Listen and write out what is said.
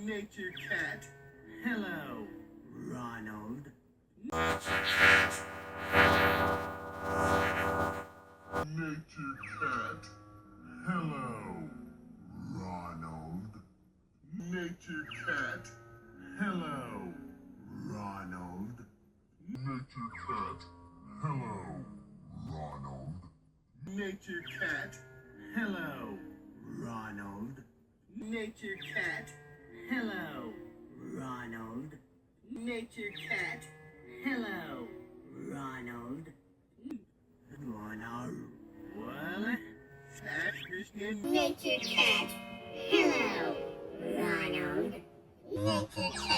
Nature cat. Hello, Ronald. Nature cat. Hello, Ronald. Nature cat. Hello, Ronald. Nature cat. Hello, Ronald. Nature cat. Hello, Ronald. Nature cat. Hello, Ronald. Nature cat. Hello, Ronald. Ronald. What? Nature cat. Hello, Ronald. Nature cat.